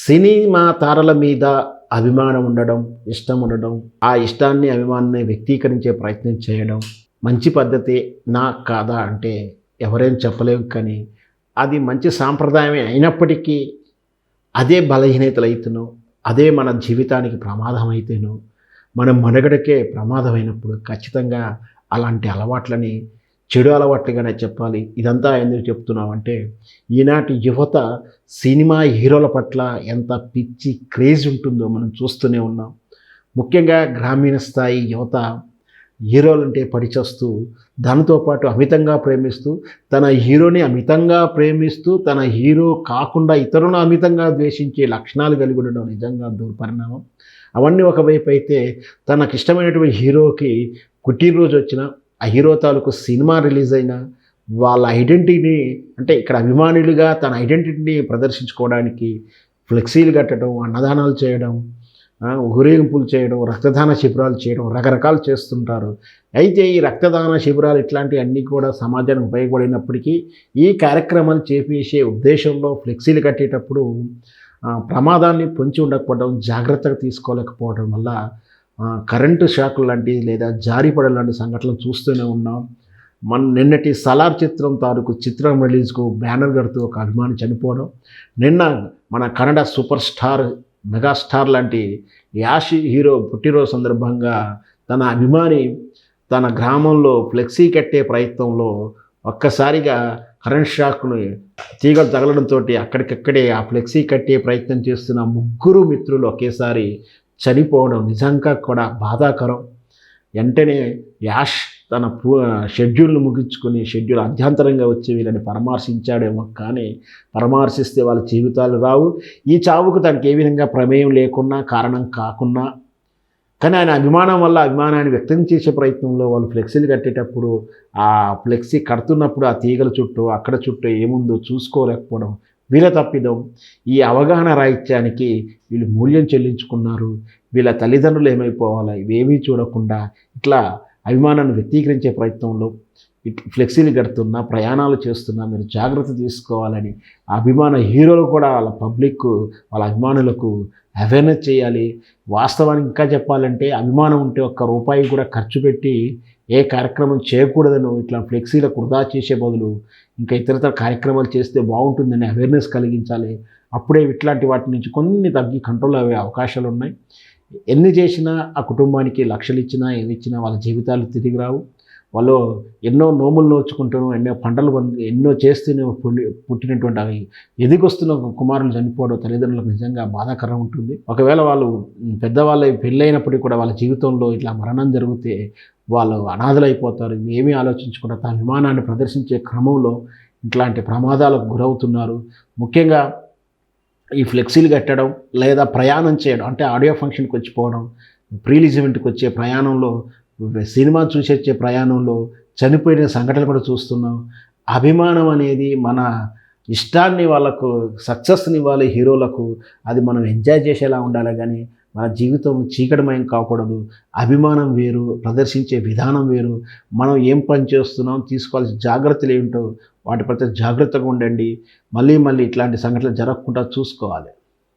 Cinema తారల మీద అభిమానం ఉండడం, ఇష్టం ఉండడం, ఆ ఇష్టాన్ని, అభిమానాన్ని వ్యక్తీకరించే ప్రయత్నం చేయడం మంచి పద్ధతే నా కాదా అంటే ఎవరేం చెప్పలేము. కానీ అది మంచి సాంప్రదాయమే అయినప్పటికీ అదే బలహీనతలైతేనో, అదే మన జీవితానికి ప్రమాదం అయితేనో, మన మనుగడకే ప్రమాదమైనప్పుడు ఖచ్చితంగా అలాంటి అలవాట్లని చెడు అలవాట్లుగానే చెప్పాలి. ఇదంతా ఎందుకు చెప్తున్నామంటే, ఈనాటి యువత సినిమా హీరోల పట్ల ఎంత పిచ్చి క్రేజ్ ఉంటుందో మనం చూస్తూనే ఉన్నాం. ముఖ్యంగా గ్రామీణ స్థాయి యువత హీరోలంటే పడిచస్తూ, దానితో పాటు అమితంగా ప్రేమిస్తూ, తన హీరోని అమితంగా ప్రేమిస్తూ, తన హీరో కాకుండా ఇతరులను అమితంగా ద్వేషించే లక్షణాలు కలిగి ఉండడం నిజంగా దుర్పరిణామం. అవన్నీ ఒకవైపు అయితే, తనకిష్టమైనటువంటి హీరోకి పుట్టినరోజు వచ్చినా, ఆ హీరో తాలూకు సినిమా రిలీజ్ అయినా, వాళ్ళ ఐడెంటిటీని అంటే ఇక్కడ అభిమానులుగా తన ఐడెంటిటీని ప్రదర్శించుకోవడానికి ఫ్లెక్సీలు కట్టడం, అన్నదానాలు చేయడం, ఊరేగింపులు చేయడం, రక్తదాన శిబిరాలు చేయడం, రకరకాలు చేస్తుంటారు. అయితే ఈ రక్తదాన శిబిరాలు ఇట్లాంటివన్నీ కూడా సమాజానికి ఉపయోగపడినప్పటికీ, ఈ కార్యక్రమాలు చేసే ఉద్దేశంలో ఫ్లెక్సీలు కట్టేటప్పుడు ప్రమాదాన్ని పొంచి ఉండకపోవడం, జాగ్రత్తగా తీసుకోలేకపోవడం వల్ల కరెంటు షాకులు లాంటి లేదా జారిపడడం లాంటి సంఘటనలు చూస్తూనే ఉన్నాం. నిన్నటి సలార్ చిత్రం తాలూకు చిత్రం రిలీజ్కు బ్యానర్ కడుతూ ఒక అభిమాని చనిపోవడం, నిన్న మన కన్నడ సూపర్ స్టార్ మెగాస్టార్ లాంటి యాష్ హీరో పుట్టినరోజు సందర్భంగా తన అభిమాని తన గ్రామంలో ఫ్లెక్సీ కట్టే ప్రయత్నంలో ఒక్కసారిగా కరెంట్ షాక్ను తీగలు తగలడంతో అక్కడికక్కడే ఆ ఫ్లెక్సీ కట్టే ప్రయత్నం చేస్తున్న ముగ్గురు మిత్రులు ఒకేసారి చనిపోవడం నిజంగా కూడా బాధాకరం. వెంటనే యాష్ తన షెడ్యూల్ను ముగించుకొని షెడ్యూల్ అర్ధాంతరంగా వచ్చి వీళ్ళని పరామర్శించాడేమో, కానీ పరామర్శిస్తే వాళ్ళ జీవితాలు రావు. ఈ చావుకు తనకి ఏ విధంగా ప్రమేయం లేకున్నా, కారణం కాకున్నా, కానీ ఆయన అభిమానం వల్ల అభిమానాన్ని వ్యక్తం చేసే ప్రయత్నంలో వాళ్ళు ఫ్లెక్సీలు కట్టేటప్పుడు ఆ ఫ్లెక్సీ కడుతున్నప్పుడు ఆ తీగల చుట్టూ అక్కడ చుట్టూ ఏముందో చూసుకోలేకపోవడం వీళ్ళ తప్పిదం. ఈ అవగాహన రాహిత్యానికి వీళ్ళు మూల్యం చెల్లించుకున్నారు. వీళ్ళ తల్లిదండ్రులు ఏమైపోవాలా ఇవేమీ చూడకుండా ఇట్లా అభిమానాన్ని వ్యక్తీకరించే ప్రయత్నంలో ఫ్లెక్సీలు కడుతున్నా, ప్రయాణాలు చేస్తున్నా మీరు జాగ్రత్త తీసుకోవాలని అభిమాన హీరోలు కూడా వాళ్ళ పబ్లిక్, వాళ్ళ అభిమానులకు అవేర్నెస్ చేయాలి. వాస్తవానికి ఇంకా చెప్పాలంటే అభిమానం ఉంటే ఒక్క రూపాయి కూడా ఖర్చు పెట్టి ఏ కార్యక్రమం చేయకూడదని ఇట్లా ఫ్లెక్సీలకు వృధా చేసే బదులు ఇంకా ఇతరతర కార్యక్రమాలు చేస్తే బాగుంటుందని అవేర్నెస్ కలిగించాలి. అప్పుడే ఇట్లాంటి వాటి నుంచి కొన్ని తగ్గి కంట్రోల్ అయ్యే అవకాశాలు ఉన్నాయి. ఎన్ని చేసినా ఆ కుటుంబానికి లక్షలు ఇచ్చినా ఏమి ఇచ్చినా వాళ్ళ జీవితాలు తిరిగి రావు. వాళ్ళు ఎన్నో నోములు నోచుకుంటాను, ఎన్నో పంటలు ఎన్నో చేస్తూనే పుట్టినటువంటి అవి ఎదిగొస్తున్న కుమారులు చనిపోవడం తల్లిదండ్రులకు నిజంగా బాధాకరం ఉంటుంది. ఒకవేళ వాళ్ళు పెద్దవాళ్ళు పెళ్ళైనప్పటికీ కూడా వాళ్ళ జీవితంలో ఇట్లా మరణం జరిగితే వాళ్ళు అనాథలైపోతారు. ఏమీ ఆలోచించకుండా తన అభిమానాన్ని ప్రదర్శించే క్రమంలో ఇట్లాంటి ప్రమాదాలకు గురవుతున్నారు. ముఖ్యంగా ఈ ఫ్లెక్సీలు కట్టడం లేదా ప్రయాణం చేయడం అంటే ఆడియో ఫంక్షన్కి వచ్చిపోవడం, ప్రీలీజ్ ఈవెంట్కి వచ్చే ప్రయాణంలో, సినిమా చూసి వచ్చే ప్రయాణంలో చనిపోయిన సంఘటనలు కూడా చూస్తున్నాం. అభిమానం అనేది మన ఇష్టాన్ని వాళ్ళకు సక్సెస్ని ఇవ్వాలి హీరోలకు, అది మనం ఎంజాయ్ చేసేలా ఉండాలి. కానీ మన జీవితం చీకటిమయం కాకూడదు. అభిమానం వేరు, ప్రదర్శించే విధానం వేరు. మనం ఏం పని చేస్తున్నాం, తీసుకోవాల్సిన జాగ్రత్తలు ఏమిటో వాటి పట్ల జాగ్రత్తగా ఉండండి. మళ్ళీ ఇట్లాంటి సంఘటనలు జరగకుండా చూసుకోవాలి.